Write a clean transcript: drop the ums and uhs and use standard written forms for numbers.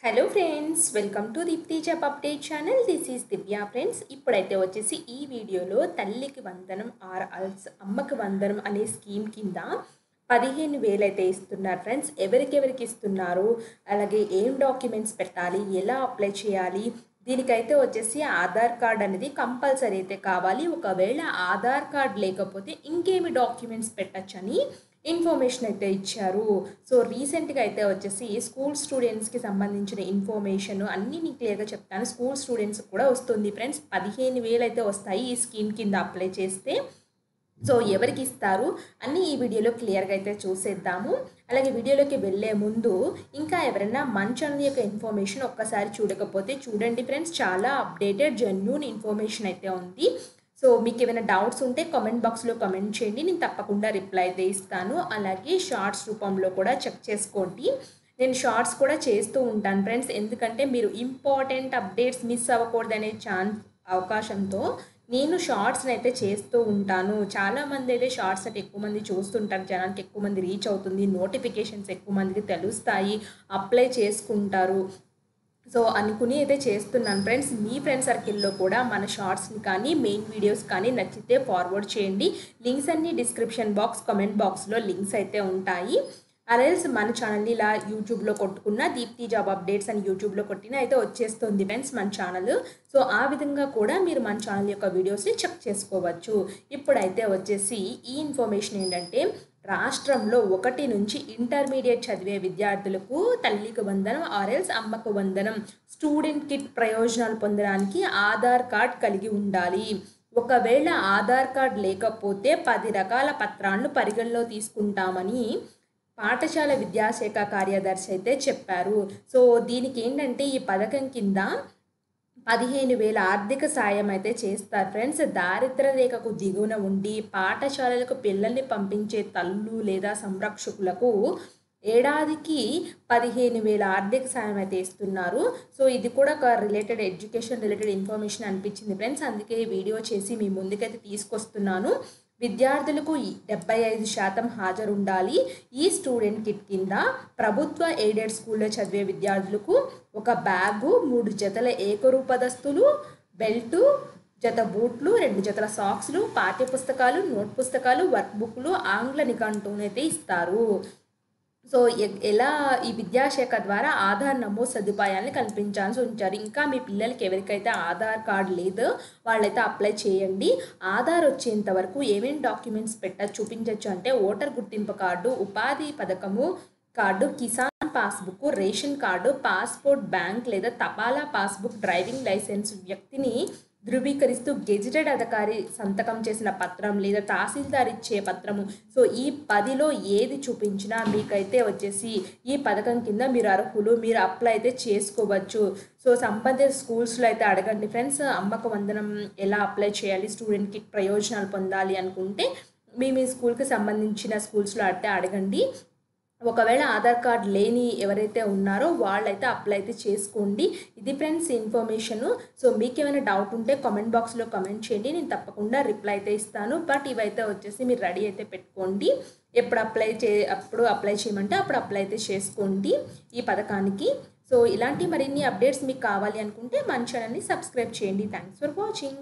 Hello friends, welcome to Deepthi job update channel. This is Divya friends. ఇప్పుడైతే వచ్చేసి ఈ వీడియోలో తల్లికి వందనం ఆర్ అల్స్ అమ్మకి వందనం అనే స్కీమ్ కింద 15,000 అయితే ఇస్తున్నారు ఫ్రెండ్స్. ఎవరికెవరికి ఇస్తున్నారు, అలాగే ఏం డాక్యుమెంట్స్ పెట్టాలి, ఎలా అప్లై చేయాలి, దీనికైతే వచ్చేసి ఆధార్ కార్డ్ అనేది కంపల్సరీ అయితే కావాలి. ఒకవేళ ఆధార్ కార్డ్ లేకపోతే ఇంకేమి డాక్యుమెంట్స్ పెట్టచ్చని ఇన్ఫర్మేషన్ అయితే ఇచ్చారు. సో రీసెంట్గా అయితే వచ్చేసి స్కూల్ స్టూడెంట్స్కి సంబంధించిన ఇన్ఫర్మేషన్ అన్నీ నేను క్లియర్గా చెప్తాను. స్కూల్ స్టూడెంట్స్ కూడా వస్తుంది ఫ్రెండ్స్. 15,000 అయితే వస్తాయి ఈ స్కీమ్ కింద అప్లై చేస్తే. సో ఎవరికి ఇస్తారు అన్నీ ఈ వీడియోలో క్లియర్గా అయితే చూసేద్దాము. అలాగే వీడియోలోకి వెళ్ళే ముందు ఇంకా ఎవరైనా మన ఛానల్ యొక్క ఇన్ఫర్మేషన్ ఒక్కసారి చూడకపోతే చూడండి ఫ్రెండ్స్. చాలా అప్డేటెడ్ జెన్యూన్ ఇన్ఫర్మేషన్ అయితే ఉంది. సో మీకు ఏమైనా డౌట్స్ ఉంటే కామెంట్ బాక్స్లో కామెంట్ చేయండి, నేను తప్పకుండా రిప్లై అయితే ఇస్తాను. అలాగే షార్ట్స్ రూపంలో కూడా చెక్ చేసుకోండి. నేను షార్ట్స్ కూడా చేస్తూ ఉంటాను ఫ్రెండ్స్, ఎందుకంటే మీరు ఇంపార్టెంట్ అప్డేట్స్ మిస్ అవ్వకూడదనే అవకాశంతో నేను షార్ట్స్ని అయితే చేస్తూ ఉంటాను. చాలామంది అయితే షార్ట్స్ అయితే ఎక్కువ మంది చూస్తుంటారు, జనానికి ఎక్కువ మంది రీచ్ అవుతుంది, నోటిఫికేషన్స్ ఎక్కువ మందికి తెలుస్తాయి, అప్లై చేసుకుంటారు. సో అనుకుని అయితే చేస్తున్నాను ఫ్రెండ్స్. మీ ఫ్రెండ్ సర్కిల్లో కూడా మన షార్ట్స్ని కానీ మెయిన్ వీడియోస్ కానీ నచ్చితే ఫార్వర్డ్ చేయండి. లింక్స్ అన్నీ డిస్క్రిప్షన్ బాక్స్, కామెంట్ బాక్స్లో లింక్స్ అయితే ఉంటాయి. అరెల్స్ మన ఛానల్ని ఇలా యూట్యూబ్లో కొట్టుకున్న దీప్తి జాబ్ అప్డేట్స్ అని యూట్యూబ్లో కొట్టిన అయితే వచ్చేస్తుంది ఫ్రెండ్స్ మన ఛానల్. సో ఆ విధంగా కూడా మీరు మన ఛానల్ యొక్క వీడియోస్ని చెక్ చేసుకోవచ్చు. ఇప్పుడైతే వచ్చేసి ఈ ఇన్ఫర్మేషన్ ఏంటంటే, రాష్ట్రంలో 1 నుంచి ఇంటర్మీడియట్ చదివే విద్యార్థులకు తల్లికి వందనం ఆర్ఎల్స్ అమ్మకు వందనం స్టూడెంట్ కిట్ ప్రయోజనాలు పొందడానికి ఆధార్ కార్డ్ కలిగి ఉండాలి. ఒకవేళ ఆధార్ కార్డ్ లేకపోతే 10 రకాల పత్రాలను పరిగణలో తీసుకుంటామని పాఠశాల విద్యాశాఖ కార్యదర్శి అయితే చెప్పారు. సో దీనికి ఏంటంటే, ఈ పథకం కింద 15,000 ఆర్థిక సాయం అయితే చేస్తారు ఫ్రెండ్స్. దారిద్ర రేఖకు దిగువన ఉండి పాఠశాలలకు పిల్లల్ని పంపించే తల్లు లేదా సంరక్షకులకు ఏడాదికి 15,000 ఆర్థిక సాయం అయితే ఇస్తున్నారు. సో ఇది కూడా ఒక ఎడ్యుకేషన్ రిలేటెడ్ ఇన్ఫర్మేషన్ అనిపించింది ఫ్రెండ్స్, అందుకే ఈ వీడియో చేసి మీ ముందుకైతే తీసుకొస్తున్నాను. విద్యార్థులకు 75% హాజరు ఉండాలి. ఈ స్టూడెంట్ కిట్ కింద ప్రభుత్వ ఎయిడెడ్ స్కూల్లో చదివే విద్యార్థులకు ఒక బ్యాగు, 3 జతల ఏకరూపదస్తులు, బెల్టు, జత బూట్లు, 2 జతల సాక్స్లు, పాఠ్యపుస్తకాలు, నోట్ పుస్తకాలు, వర్క్ బుక్లు, ఆంగ్ల నిఘంటువునైతే ఇస్తారు. సో ఎలా ఈ విద్యాశాఖ ద్వారా ఆధార్ నమోదు సదుపాయాన్ని కల్పించాల్సి ఉంచారు. ఇంకా మీ పిల్లలకి ఎవరికైతే ఆధార్ కార్డ్ లేదో వాళ్ళైతే అప్లై చేయండి. ఆధార్ వచ్చేంత వరకు ఏమేమి డాక్యుమెంట్స్ చూపించవచ్చు అంటే, ఓటర్ గుర్తింపు కార్డు, ఉపాధి పథకము card, Kisan passbook, ration card, passport, bank లేదా తపాలా పాస్బుక్, డ్రైవింగ్ లైసెన్స్, వ్యక్తిని ధృవీకరిస్తూ గెజిటెడ్ అధికారి సంతకం చేసిన పత్రం లేదా తహసీల్దార్ ఇచ్చే పత్రము. సో ఈ 10లో ఏది చూపించినా మీకైతే వచ్చేసి ఈ పథకం కింద మీరు అర్హులు, మీరు అప్లై అయితే చేసుకోవచ్చు. సో సంబంధిత స్కూల్స్లో అయితే అడగండి ఫ్రెండ్స్. అమ్మకు వందనం ఎలా అప్లై చేయాలి, స్టూడెంట్ కిట్ ప్రయోజనాలు పొందాలి అనుకుంటే మీ స్కూల్కి సంబంధించిన స్కూల్స్లో అయితే అడగండి. ఒకవేళ ఆధార్ కార్డ్ లేని ఎవరైతే ఉన్నారో వాళ్ళైతే అప్లై అయితే చేసుకోండి. ఇది ఫ్రెండ్స్ ఇన్ఫర్మేషను. సో మీకు ఏమైనా డౌట్ ఉంటే కామెంట్ బాక్స్లో కామెంట్ చేయండి, నేను తప్పకుండా రిప్లై అయితే ఇస్తాను. బట్ ఇవైతే వచ్చేసి మీరు రెడీ అయితే పెట్టుకోండి. అప్పుడు అప్లై చేయమంటే అప్పుడు అప్లై అయితే చేసుకోండి ఈ పథకానికి. సో ఇలాంటి మరిన్ని అప్డేట్స్ మీకు కావాలి అనుకుంటే మన ఛానల్ని సబ్స్క్రైబ్ చేయండి. Thanks for watching.